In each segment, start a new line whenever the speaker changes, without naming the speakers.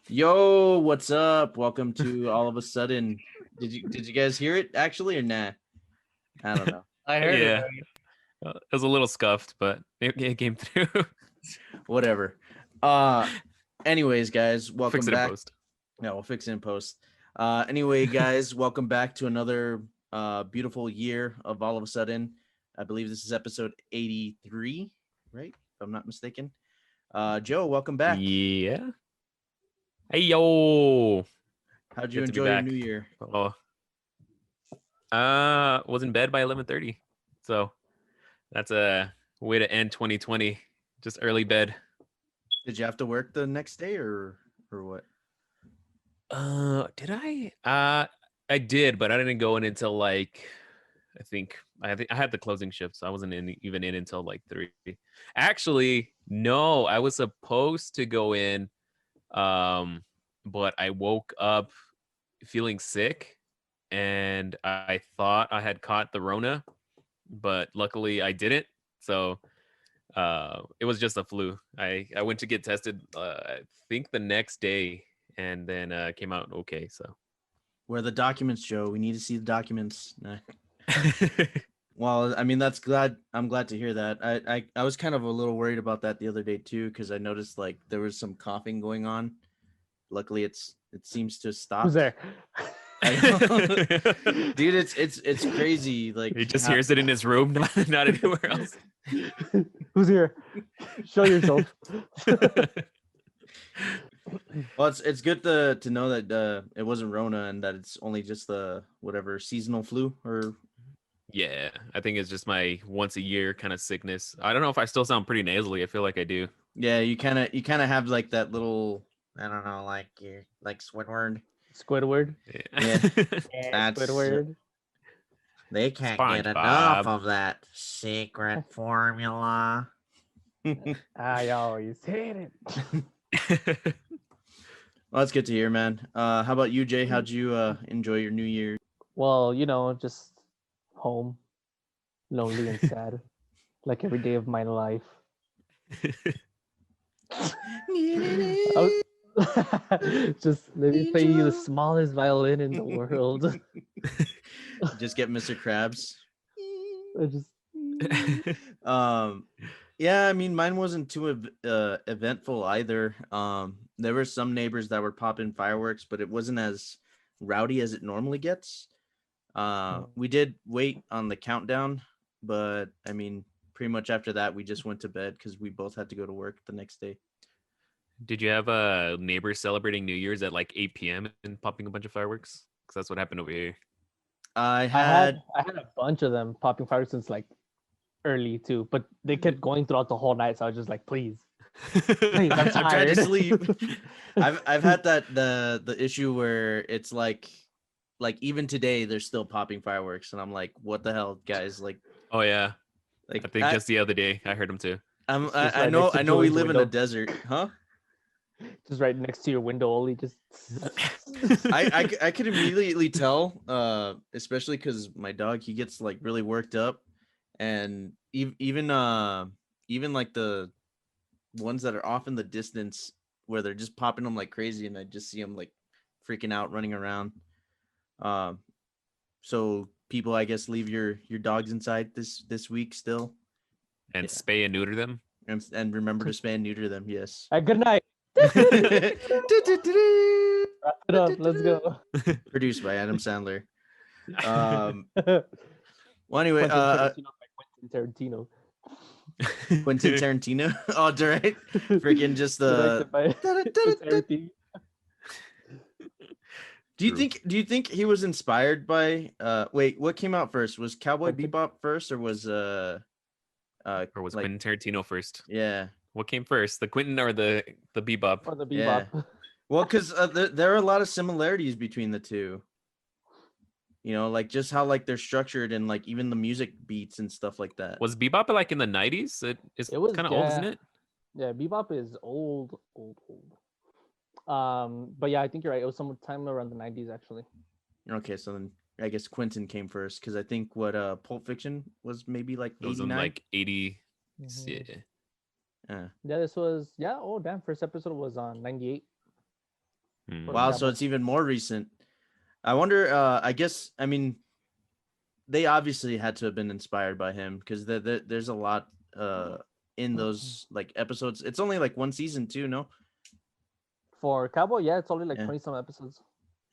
Yo, what's up? Welcome to All of a Sudden. Did you guys hear it actually or nah? I don't know.
I heard it
Yeah,
already.
it was a little scuffed, but it came through.
Whatever. Uh anyways, guys, welcome
Fix it in
back.
post.
No, we'll fix it in post. Anyway, guys, welcome back to another beautiful year of All of a Sudden. I believe this is episode 83, right? If I'm not mistaken. Joe, welcome back.
Yeah. Hey yo,
How'd you
good to be
enjoy your new
back.
year?
Oh, was in bed by 11:30, so that's a way to end 2020. Just early bed.
Did you have to work the next day or what?
Did I? I did, but I didn't go in until like I had the closing shift, so I wasn't even in until like 3. Actually, no, I was supposed to go in, but I woke up feeling sick, and I thought I had caught the Rona, but luckily I didn't. So it was just a flu. I went to get tested. I think the next day, and then came out okay. So.
Where are the documents, Joe? We need to see the documents. Nah. Well, I mean, I'm glad to hear that. I was kind of a little worried about that the other day too, because I noticed like there was some coughing going on. Luckily, it seems to stop.
Who's there?
Dude, it's crazy. Like
He just hears it in his room, not anywhere else.
Who's here? Show yourself.
Well, it's good to know that it wasn't Rona and that it's only just the whatever seasonal flu or
Yeah, I think it's just my once a year kind of sickness. I don't know if I still sound pretty nasally. I feel like I do.
yeah. You kind of have like that little I don't know like you like Squidward.
Squidward.
Yeah.
Yeah,
That's
Squidward.
They can't get enough of that secret formula.
I always hate it.
Well, that's good to hear, man. How about you, Jay? How'd you enjoy your New Year?
Well, just home, lonely and sad, like every day of my life. Just let me play you the smallest violin in the world.
Just get Mr. Krabs.
I just
Yeah, I mean, mine wasn't too eventful either. There were some neighbors that were popping fireworks, but it wasn't as rowdy as it normally gets. We did wait on the countdown, but I mean, pretty much after that, we just went to bed because we both had to go to work the next day.
Did you have neighbors celebrating New Year's at like 8 p.m. and popping a bunch of fireworks? Because that's what happened over here.
I
I
had
had a bunch of them popping fireworks since like early too, but they kept going throughout the whole night. So I was just like, please, please, I'm
I've tried to
tired.
sleep. I've had that the issue where it's like even today they're still popping fireworks and I'm like, what the hell, guys?
Oh yeah,
Like
I think just the other day I heard them too.
I'm,
It's just
I
right
know
next to
I know we
Julian's
live in a
window.
desert, huh?
Just right next to your window, only just.
I could immediately tell, especially because my dog, he gets like really worked up, and even like the ones that are off in the distance where they're just popping them like crazy, and I just see them like freaking out, running around. Um, so people, I guess, leave your dogs inside this week still,
And
Yeah.
spay and neuter them.
and remember to spay and neuter them. Yes.
Good night. Wrap it up. Let's go.
Produced by Adam Sandler. Well, anyway,
Quentin Tarantino.
Quentin Tarantino. Oh, right. Freaking just the. Do you think he was inspired by? Wait, what came out first? Was Cowboy Bebop first, or was
or was
like,
Quentin Tarantino first?
Yeah.
What came first, the Quentin or the Bebop?
Or the Bebop.
Yeah. Well, because there are a lot of similarities between the two. Like just how like they're structured and like even the music beats and stuff like that.
Was Bebop like in the 90s? It was kind of old, isn't it?
Yeah, Bebop is old. But yeah, I think you're right. It was sometime around the 90s, actually.
Okay, so then I guess Quentin came first because I think what Pulp Fiction was maybe like 89.
It was in like 80.
Mhm.
Yeah.
Yeah.
Yeah, this was Oh, damn! First episode was on 98.
Hmm.
Wow, so
Cabo.
it's even more recent. I wonder. I mean, they obviously had to have been inspired by him because there's a lot in those like episodes. It's only like one season too, no?
For Cabo, yeah, it's only like
Yeah.
20 some episodes.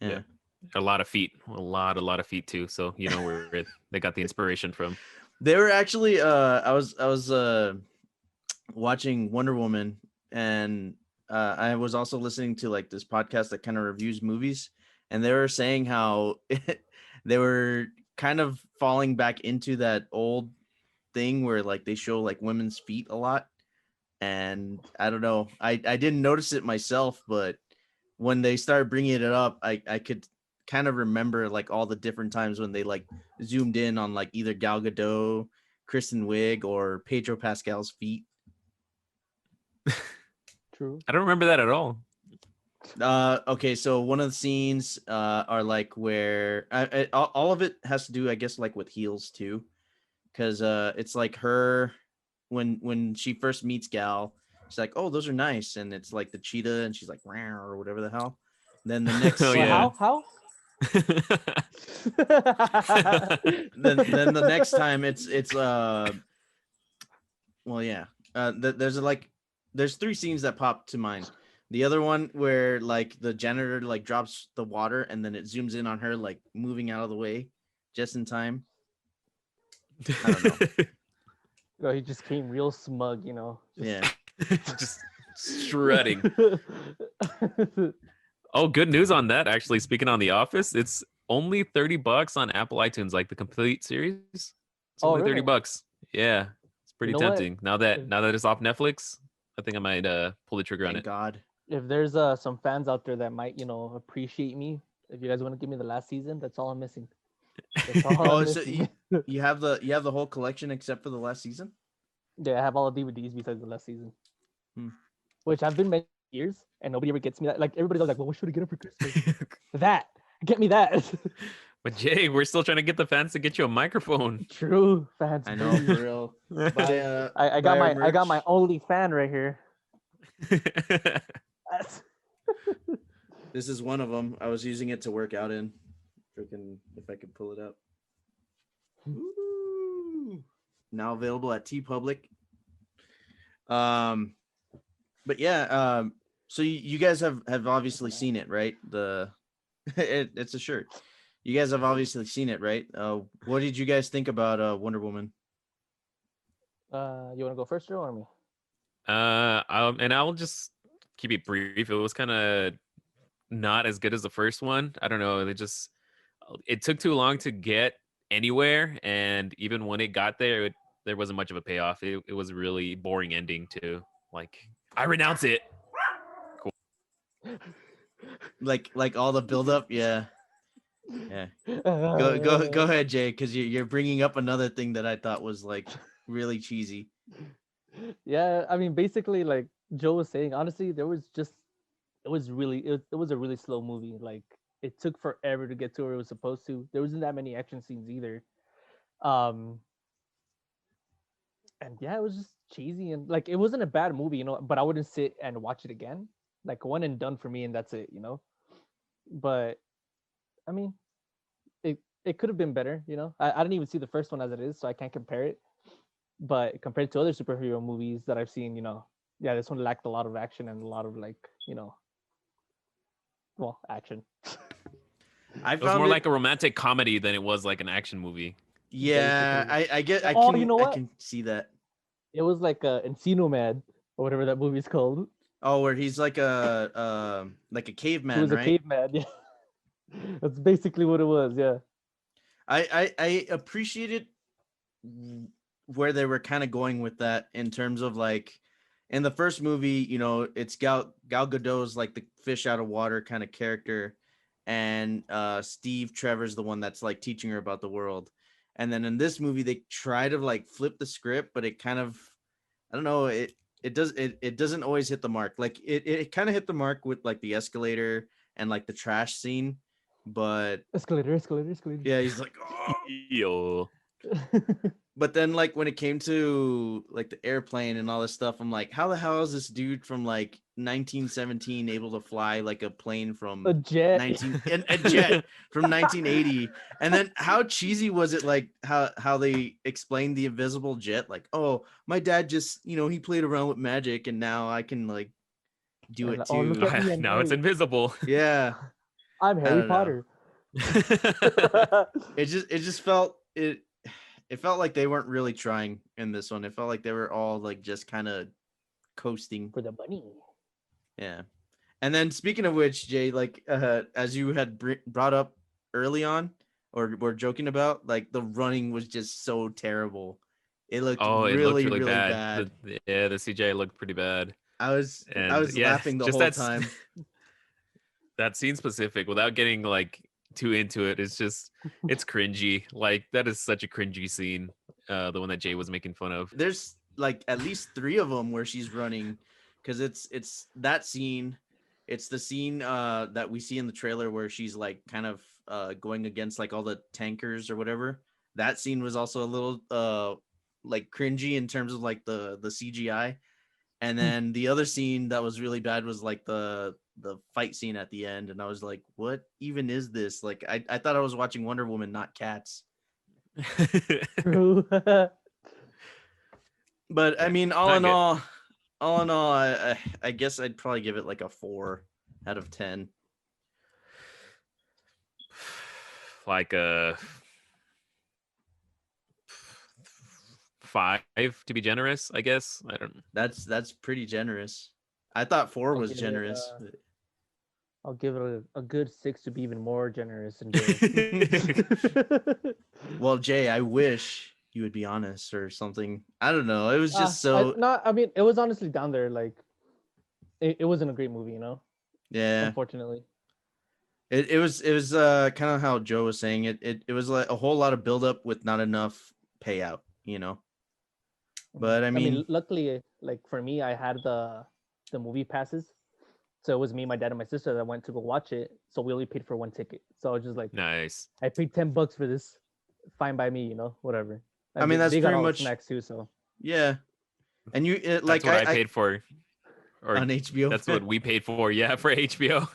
Yeah.
A lot of feet, a lot of feet too. So you know where they got the inspiration from.
They were actually I was watching Wonder Woman, and I was also listening to like this podcast that kind of reviews movies, and they were saying how they were kind of falling back into that old thing where like they show like women's feet a lot. And I don't know, I didn't notice it myself, but when they started bringing it up, I could kind of remember like all the different times when they like zoomed in on like either Gal Gadot, Kristen Wiig, or Pedro Pascal's feet.
True.
I don't remember that at all.
Okay, so one of the scenes are like where all of it has to do, I guess, like with heels too, because it's like her when she first meets Gal, she's like, "Oh, those are nice," and it's like the cheetah, and she's like, "Wow," or whatever the hell. Then the next
Oh,
Well,
scene,
yeah.
How?
then the next time it's well, yeah, there's like there's three scenes that pop to mind. The other one where like the janitor like drops the water and then it zooms in on her like moving out of the way just in time. I don't know.
Oh, he just came real smug, you know.
Yeah.
Just shredding. Oh, good news on that. Actually, speaking on The Office, it's only $30 on Apple iTunes, like the complete series. It's
Oh,
only
really?
$30. Yeah, it's pretty
know what?
tempting. Now that
If-
it's off Netflix, I think I might pull the trigger on
Thank
it.
God.
If there's some fans out there that might, you know, appreciate me, if you guys want to give me the last season, that's all I'm missing. That's all
Oh,
I'm
so
missing.
you have the whole collection except for the last season?
Yeah, I have all the DVDs besides the last season.
Hmm.
Which I've been many years and nobody ever gets me that. Like everybody's like, well, what should I get for Christmas? That. Get me that.
But Jay, we're still trying to get the fans to get you a microphone.
True fans.
I know,
please.
for real. Buy,
I got my only fan right here.
This is one of them. I was using it to work out in. Freaking, if I could pull it up. Ooh. Now available at TeePublic. But yeah, so you guys have obviously seen it, right? It's a shirt. You guys have obviously seen it, right? What did you guys think about Wonder Woman?
You want to go first, Joe, or me?
And I'll just keep it brief. It was kind of not as good as the first one. I don't know. It took too long to get anywhere, and even when it got there, there wasn't much of a payoff. It was a really boring ending too. Like, I renounce it.
Like all the buildup, yeah. Go ahead, Jay, because you're bringing up another thing that I thought was like really cheesy.
Yeah, I mean, basically, like Joe was saying, honestly, it was a really slow movie. Like it took forever to get to where it was supposed to. There wasn't that many action scenes either. Um, and yeah, it was just cheesy and like it wasn't a bad movie, you know. But I wouldn't sit and watch it again. Like one and done for me, and that's it, you know. But I mean, it could have been better, you know. I didn't even see the first one as it is, so I can't compare it. But compared to other superhero movies that I've seen, you know, yeah, this one lacked a lot of action and a lot of like, you know, well, action.
I
It was
found
more
it,
like a romantic comedy than it was like an action movie.
yeah,
basically.
I get,
Oh, you know
I
what?
can see that.
It was like Encino Man or whatever that movie's called.
Oh, where he's like a
He
caveman,
was a
right?
caveman. Yeah, that's basically what it was. Yeah.
I appreciated where they were kind of going with that in terms of like in the first movie, you know, it's Gal Gadot's like the fish out of water kind of character, and Steve Trevor's the one that's like teaching her about the world. And then in this movie, they try to like flip the script, but it kind of, I don't know, it doesn't always hit the mark. Like it kind of hit the mark with like the escalator and like the trash scene, but
Escalator.
yeah, he's like, oh.
Yo.
but then like when it came to like the airplane and all this stuff, I'm like, how the hell is this dude from like 1917 able to fly like a plane
A
from
jet.
19 a jet from 1980? And then how cheesy was it, like how they explained the invisible jet, like, oh, my dad just, he played around with magic and now I can like do
And
it
like, oh, look
too.
at me, I'm
Now it's
Harry.
invisible.
Yeah,
I'm
I
Harry
don't know.
Potter.
It just felt it felt like they weren't really trying in this one. It felt like they were all like just kind of coasting.
For the money.
Yeah. And then speaking of which, Jay, like as you had brought up early on, or were joking about, like the running was just so terrible. It looked
Oh, it looked
really,
really
really
bad.
bad.
The CGI looked pretty bad.
I was
And yeah,
laughing the
just
whole time.
that scene specific, without getting like too into it, it's cringy. Like that is such a cringy scene. The one that Jay was making fun of.
There's like at least 3 of them where she's running, because it's that scene. It's the scene that we see in the trailer where she's like kind of going against like all the tankers or whatever. That scene was also a little like cringy in terms of like the CGI. And then the other scene that was really bad was like the fight scene at the end, and I was like, what even is this? Like I thought I was watching Wonder Woman, not Cats.
True.
But I
Yeah,
mean,
not good.
all in all, I guess I'd probably give it like a 4 out of 10.
Like a 5 to be generous, I guess. I don't.
That's pretty generous. I thought 4
I'll
was
give it,
generous.
I'll give it a good 6 to be even more generous and good.
Well, Jay, I wish you would be honest or something. I don't know. It was just so
I mean, it was honestly down there. Like, it wasn't a great movie,
yeah.
unfortunately.
It was kind of how Joe was saying it. It was like a whole lot of buildup with not enough payout, But I mean,
luckily, like for me, I had the movie passes, so it was me, my dad, and my sister that went to go watch it. So we only paid for 1 ticket. So I was just like,
Nice.
I paid $10 for this. Fine by me, whatever.
I mean, that's
they got
pretty
all the
much
snacks too. So
yeah. And you like
That's what I paid for. Or
on HBO.
that's what we paid for. Yeah, for HBO.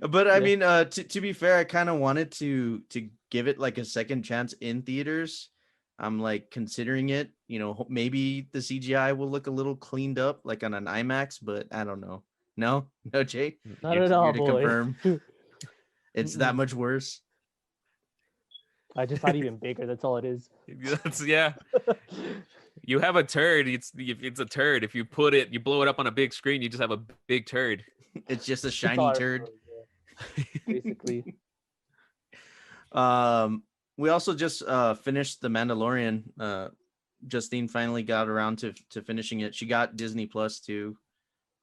But I
Yeah.
mean, to be fair, I kind of wanted to give it like a second chance in theaters. I'm like considering it. Maybe the CGI will look a little cleaned up, like on an IMAX, but I don't know. No, Jay,
not
you're,
at all,
you're to
boy.
confirm it's that
Mm-mm.
much worse.
I just thought even bigger. That's all it is.
Yeah. You have a turd. It's a turd. If you blow it up on a big screen, you just have a big turd.
It's just a
That's
shiny
all it
turd.
was, yeah, basically.
We also just finished The Mandalorian. Justine finally got around to finishing it. She got Disney Plus too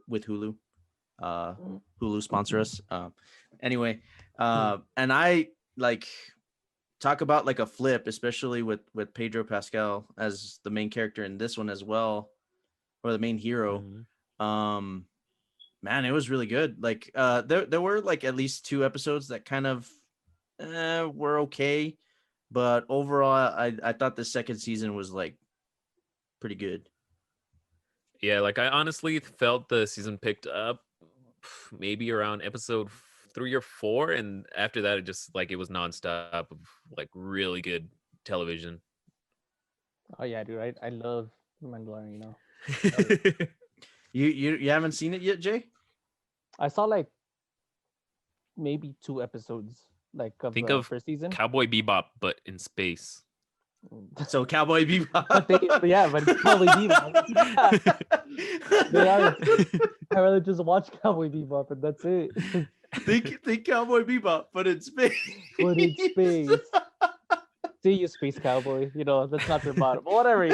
with Hulu. Hulu sponsor us. Anyway, and I like talk about like a flip, especially with Pedro Pascal as the main character in this one as well, or the main hero.
Mhm.
Man, it was really good. Like there were like at least 2 episodes that kind of were okay, but overall I thought the second season was like pretty good.
Yeah, like I honestly felt the season picked up maybe around episode 3 or 4, and after that it just like it was nonstop of like really good television.
Oh yeah, dude. I love The Mandalorian.
You haven't seen it yet, Jay?
I saw like maybe 2 episodes like of
Think
the
of
first season.
Cowboy Bebop, but in space.
So Cowboy Bebop.
But it's Cowboy Bebop. I rather just watch Cowboy Bebop and that's it.
think Cowboy Bebop, but in space.
But in space. See you, Space Cowboy. That's not their bottom. But whatever,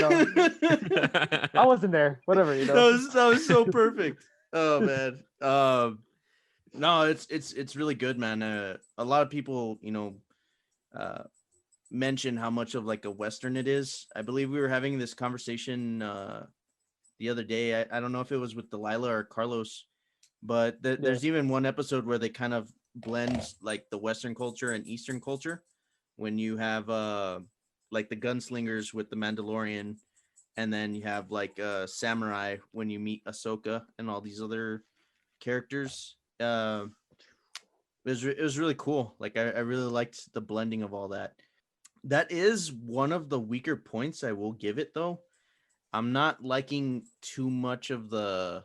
I wasn't there. Whatever,
That was so perfect. Oh man. No, it's really good, man. A lot of people, mention how much of like a Western it is. I believe we were having this conversation the other day. I don't know if it was with Delilah or Carlos, but there's even one episode where they kind of blend like the Western culture and Eastern culture when you have like the gunslingers with the Mandalorian, and then you have like samurai when you meet Ahsoka and all these other characters. It was really cool. Like I really liked the blending of all that. That is one of the weaker points I will give it though. I'm not liking too much of the,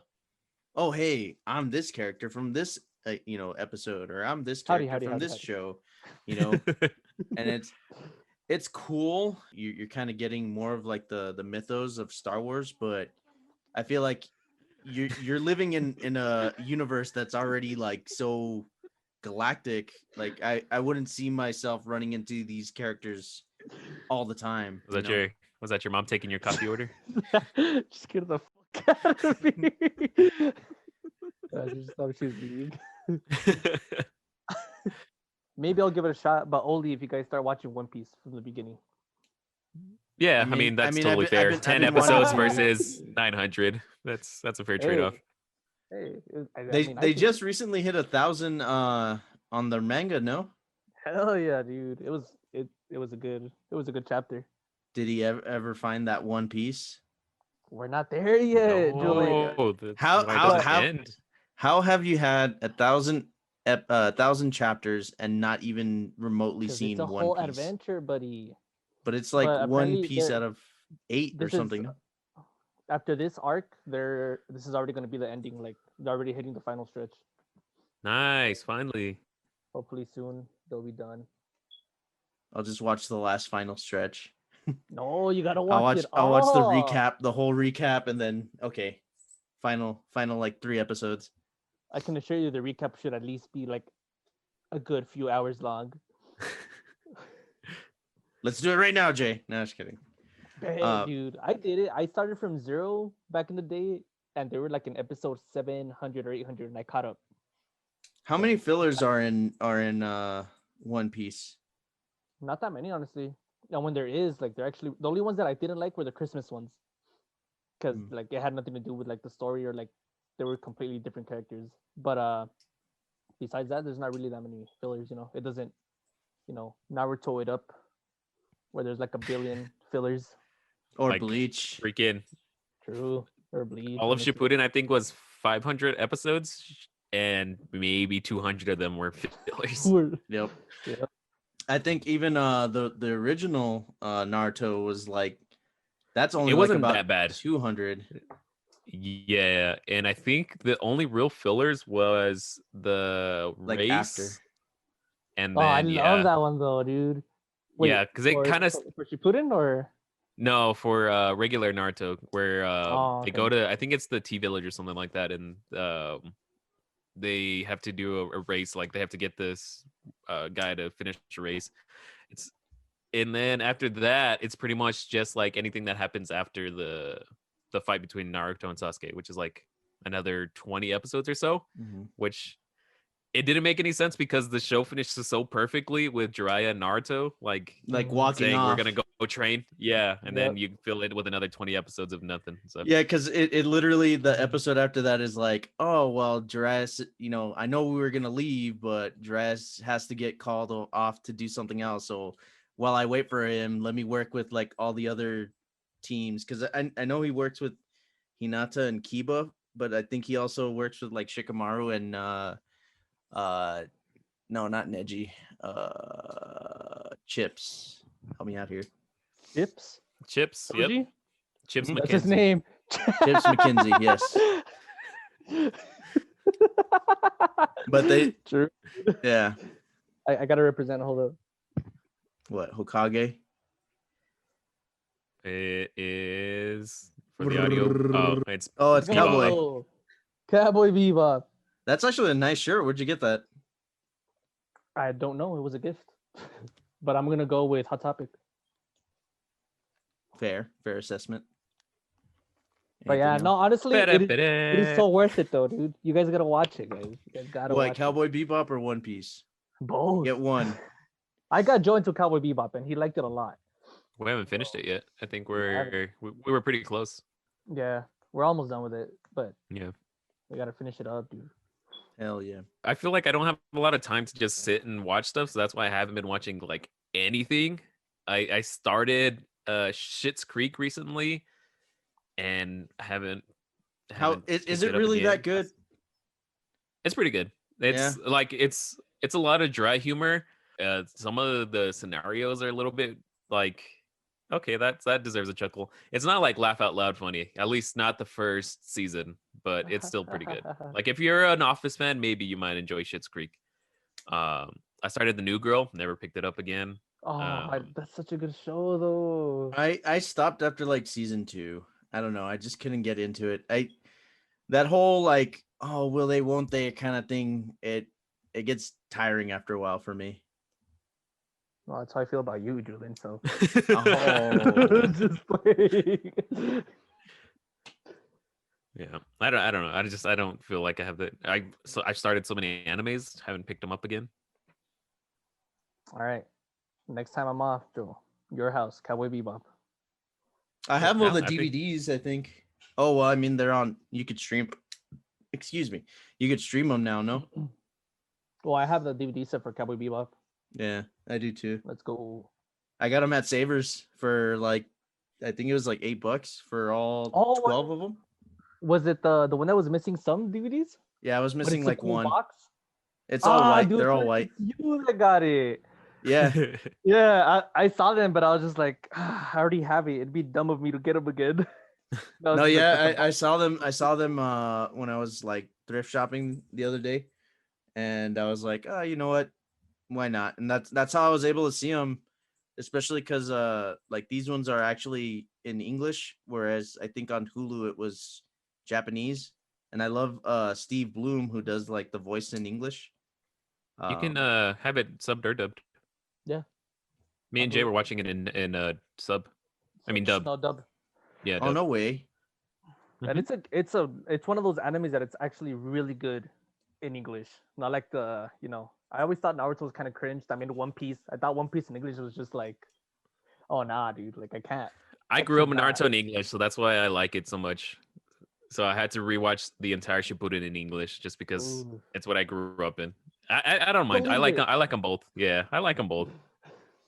oh hey, I'm this character from this episode, or I'm this character from this show, and it's cool. You're kind of getting more of like the mythos of Star Wars, but I feel like you're living in a universe that's already like so galactic. Like I wouldn't see myself running into these characters all the time.
Was that your mom taking your coffee order?
Just get the fuck out of me. I just thought she was leaving. Maybe I'll give it a shot, but only if you guys start watching One Piece from the beginning.
Yeah, I mean that's totally fair. 10 episodes versus 900. That's a fair trade-off.
Hey,
they just recently hit 1,000 on their manga. No,
hell yeah, dude! It was a good chapter.
Did he ever find that One Piece?
We're not there yet, Julian.
How have you had 1,000 chapters and not even remotely seen
it's a
One
whole
Piece?
adventure, buddy.
But it's like One Piece out of 8 or something.
After this arc, this is already going to be the ending. Like they're already hitting the final stretch.
Nice, finally.
Hopefully soon they'll be done.
I'll just watch the last final stretch.
No, you gotta watch it.
I'll watch the recap, the whole recap, and then final like 3 episodes.
I can assure you the recap should at least be like a good few hours long.
Let's do it right now, Jay. No, just kidding.
Hey, dude, I did it. I started from 0 back in the day, and they were like in episode 700 or 800, and I caught up.
How many fillers are in One Piece?
Not that many, honestly. And when there is, like, they're actually the only ones that I didn't like were the Christmas ones, because like it had nothing to do with like the story, or like they were completely different characters. But besides that, there's not really that many fillers. It doesn't, Naruto it up where there's like a billion fillers.
Or
like
Bleach.
Freaking
True. Or Bleach.
All of Shippuden, I think, was 500 episodes, and maybe 200 of them were fillers.
Yep. I think even the original Naruto was like, that's only
wasn't
about
that bad.
200.
Yeah, and I think the only real fillers was the
Like
race.
after.
And then,
I love that one though, dude. Wait,
yeah, because it kind of
for Shippuden or
no, for regular Naruto, where they go
okay.
to, I think it's the T Village or something like that, and they have to do a race. Like they have to get this guy to finish a race. And then after that, it's pretty much just like anything that happens after the fight between Naruto and Sasuke, which is like another 20 episodes or so, which it didn't make any sense because the show finished so perfectly with Jiraiya and Naruto, like
walking
saying
off.
We're gonna go train, yeah, and then you fill it with another 20 episodes of nothing. So
yeah, because it literally, the episode after that is like, oh well, Jiraiya, I know we were gonna leave, but Jiraiya has to get called off to do something else. So while I wait for him, let me work with like all the other teams, because I know he works with Hinata and Kiba, but I think he also works with like Shikamaru and no, not Neji, Chips. Help me out here.
Chips.
Yep.
Soji?
Chips
That's
McKenzie.
his name.
Chips McKenzie, yes. But they
True.
Yeah.
I gotta represent. Hold up.
What, Hokage?
It is for the audio. It's
Bebop. Cowboy.
Oh, Cowboy Bebop.
That's actually a nice shirt. Where'd you get that?
I don't know. It was a gift, but I'm gonna go with Hot Topic.
Fair assessment.
But yeah,
Anything
no,
else?
honestly, it is so worth it though, dude. You guys gotta watch it, guys. You guys gotta watch
Cowboy Bebop or One Piece?
Both.
Get one.
I got Joe into Cowboy Bebop, and he liked it a lot.
We haven't finished it yet. I think we were pretty close.
Yeah, we're almost done with it, but
yeah,
we gotta finish it up, dude.
Hell yeah.
I feel like I don't have a lot of time to just sit and watch stuff, so that's why I haven't been watching like anything. I started Schitt's Creek recently, and I haven't
Is
picked
it
it up
really that
again.
good?
It's pretty good.
Yeah.
It's like it's a lot of dry humor. Some of the scenarios are a little bit like, okay, that deserves a chuckle. It's not like laugh out loud funny, at least not the first season, but it's still pretty good. Like if you're an Office fan, maybe you might enjoy Schitt's Creek. I started The New Girl, never picked it up again.
That's such a good show though.
I stopped after like season 2. I don't know. I just couldn't get into it. That whole like, oh, will they, won't they kind of thing. It gets tiring after a while for me.
Well, that's how I feel about you, Julian. So
Oh.
just playing.
Yeah, I don't know. I don't feel like I have the I've started so many animes, haven't picked them up again.
All right. Next time I'm off, Joe, your house, Cowboy Bebop.
I have all
Yeah,
the
I think-
DVDs, I think. Oh, well, I mean, they're on. You could stream. Excuse me. You could stream them now, no?
Well, I have the DVD set for Cowboy Bebop.
Yeah, I do too.
Let's go.
I got them at Savers for like, I think it was like $8 for all
Oh,
12 of them.
Was it the one that was missing some DVDs?
Yeah, I was
But
missing
it's a
like
cool
one.
box?
It's all white.
Dude,
They're all
it's
white.
you that got it.
Yeah.
Yeah, I saw them, but I was just like, I already have it. It'd be dumb of me to get them again.
No, yeah, I saw them. I saw them when I was like thrift shopping the other day, and I was like, oh, you know what? Why not? And that's how I was able to see them, especially because like these ones are actually in English, whereas I think on Hulu it was Japanese. And I love Steve Bloom, who does like the voice in English.
You can have it subbed or dubbed.
Yeah.
Me and Jay were watching it in sub. I mean dub.
No dub.
Yeah.
Oh
Dub.
no way!
And it's one of those animes that it's actually really good in English. Not like the, I always thought Naruto was kind of cringe. I mean, One Piece. I thought One Piece in English was just like, oh nah, dude, like I can't.
I
That's
grew up
too
with
bad.
Naruto in English, so that's why I like it so much. So I had to rewatch the entire Shippuden in English just because
Ooh.
it's what I grew up in. I don't mind.
Believe it.
I like them both. Yeah, I like them both.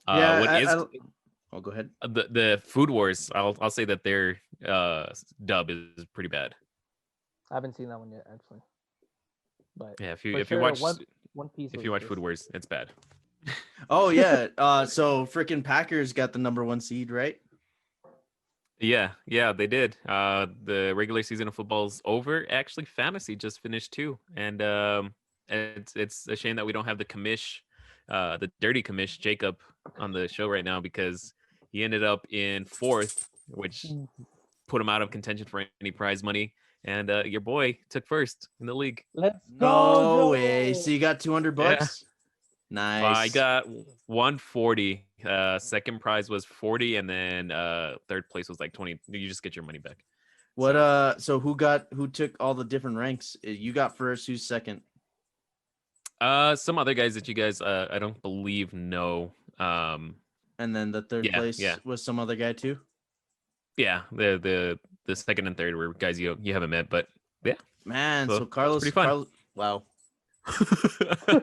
Yeah,
What is
oh, go ahead.
the Food Wars? I'll say that their dub is pretty bad.
I haven't seen that one yet, actually. But
Yeah,
for
if
sure,
you watch
One Piece.
if
was
you watch
just-
Food Wars, it's bad.
Oh yeah. So freaking Packers got the #1 seed, right?
Yeah, they did. The regular season of football's over. Actually, fantasy just finished too, and it's a shame that we don't have the commish, the dirty commish Jacob on the show right now because he ended up in 4th, which put him out of contention for any prize money. And your boy took 1st in the league.
Let's go.
No way.
Joe!
So you got $200? Nice.
I got 140. Second prize was 40, and then third place was like 20. You just get your money back.
What so who took all the different ranks? You got first, who's second?
Some other guys that you guys I don't believe know.
And then the third place was some other guy too.
Yeah, the second and third were guys you haven't met, but yeah.
Man,
So,
so Carlos,
pretty fun.
wow. I'm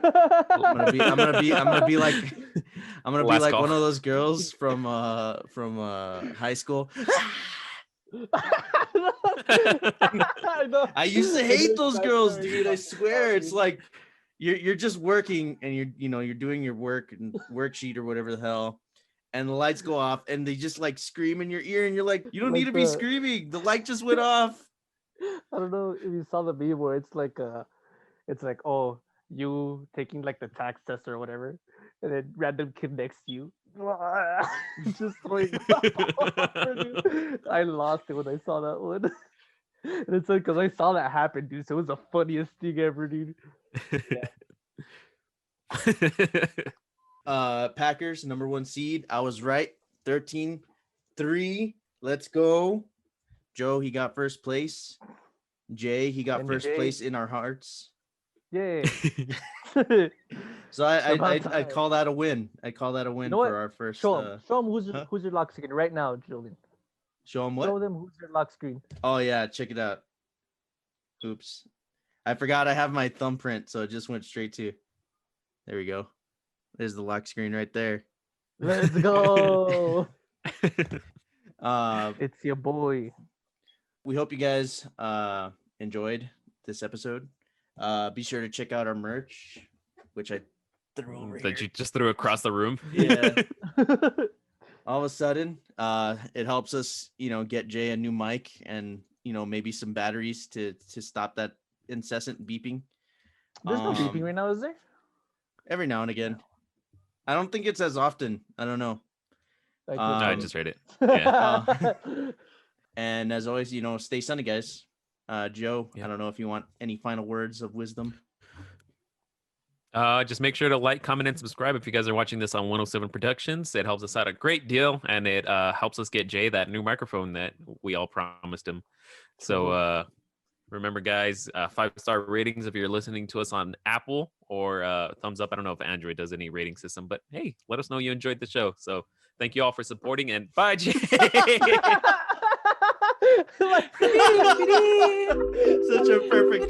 gonna be like I'm gonna be
Last
like
call.
one of those girls from high school. I used to hate those girls, dude. I swear, it's like you're just working and you're doing your work and worksheet or whatever the hell, and the lights go off and they just like scream in your ear and you're like, you don't
Like
need to be
the-
screaming. The light just went off.
I don't know if you saw the meme where it's like oh, you taking like the tax test or whatever, and then random kid next to you just throwing dude. I lost it when I saw that one. And it's like because I saw that happen, dude. So it was the funniest thing ever, dude.
Packers #1 seed. I was right. 13-3. Let's go. Joe, he got first place. Jay, he got first
MJ.
place in our hearts.
Yeah.
So I
About time.
call that a win. I call that a win
know what?
for our first.
Show him who's
huh?
who's your lock screen right now, Julian.
Show him
Show
what?
them who's your lock screen.
Oh yeah, check it out. Oops, I forgot I have my thumbprint, so it just went straight to. There we go. There's the lock screen right there.
Let's go.
Uh,
It's your boy.
we hope you guys enjoyed this episode. Be sure to check out our merch, which I threw over
That
here.
you just threw across the room.
Yeah. All of a sudden, it helps us, get Jay a new mic and maybe some batteries to stop that incessant beeping.
There's no beeping right now, is there?
Every now and again. I don't think it's as often. I don't know.
Like,
No, I
Um,
just heard it.
And as always, stay sunny, guys. Joe,
Yeah.
I don't know if you want any final words of wisdom.
Just make sure to like, comment, and subscribe if you guys are watching this on 107 Productions. It helps us out a great deal, and it helps us get Jay that new microphone that we all promised him. So remember, guys, 5-star ratings if you're listening to us on Apple, or thumbs up. I don't know if Android does any rating system, but hey, let us know you enjoyed the show. So thank you all for supporting, and bye, Jay.
Like-
Such a perfect